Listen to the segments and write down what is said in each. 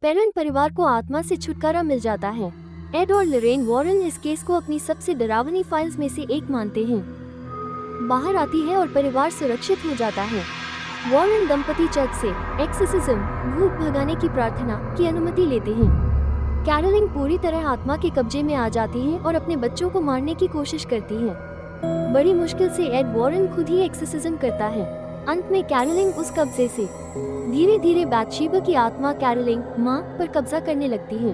Parent परिवार को आत्मा से छुटकारा मिल जाता है। एड और लॉरेन वॉरेन इस केस को अपनी सबसे डरावनी फाइल्स में से एक मानते हैं। बाहर आती है और परिवार सुरक्षित हो जाता है। वॉरेन दंपति चर्च से एक्सोर्सिज्म, भूत भगाने की प्रार्थना की अनुमति लेते हैं। कैरोलिन पूरी तरह आत्मा के कब्जे में आ जाती है और अपने बच्चों को मारने की कोशिश करती है। बड़ी मुश्किल से एड वॉरेन खुद ही एक्सोर्सिज्म करता है। अंत में कैरोलिन उस कब्जे से धीरे धीरे बैथशेबा की आत्मा कैरोलिन माँ पर कब्जा करने लगती है।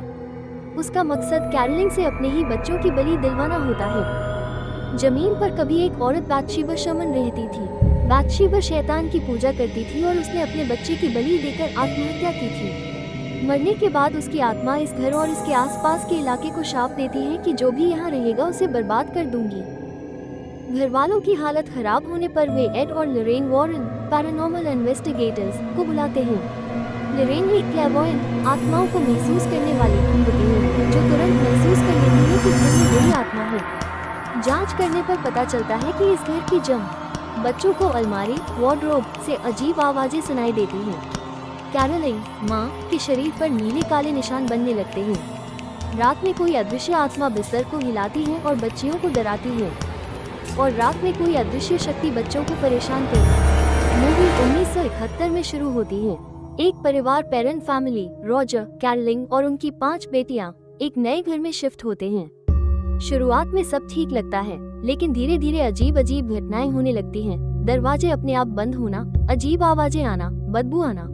उसका मकसद कैरोलिन से अपने ही बच्चों की बलि दिलवाना होता है। जमीन पर कभी एक औरत बैथशेबा शमन रहती थी। बैथशेबा शैतान की पूजा करती थी और उसने अपने बच्चे की बलि देकर आत्महत्या की थी। मरने के बाद उसकी आत्मा इस घर और इसके आसपास के इलाके को शाप देती है कि जो भी यहाँ रहेगा उसे बर्बाद कर दूंगी। घर वालों की हालत खराब होने पर वे एड और लॉरेन वॉरेन पैरानॉर्मल इन्वेस्टिगेटर्स को बुलाते हैं। लॉरेन एक क्लैरवॉयंट आत्माओं को महसूस करने वाली होती है, जो तुरंत महसूस कर लेती है कि घर में बुरी आत्मा है। जांच करने पर पता चलता है कि इस घर की बच्चों को अलमारी वार्डरोब से अजीब आवाजें सुनाई देती हैं। कैरोलिन माँ के शरीर पर नीले काले निशान बनने लगते हैं। रात में कोई अदृश्य आत्मा बिस्तर को हिलाती है और बच्चियों को डराती है, और रात में कोई अदृश्य शक्ति बच्चों को परेशान करती है। मूवी 1971 में शुरू होती है। एक परिवार पेरेंट फैमिली रॉजर, कैरोलिन और उनकी 5 बेटियां एक नए घर में शिफ्ट होते हैं। शुरुआत में सब ठीक लगता है, लेकिन धीरे धीरे अजीब अजीब घटनाएं होने लगती हैं। दरवाजे अपने आप बंद होना, अजीब आवाजें आना, बदबू आना।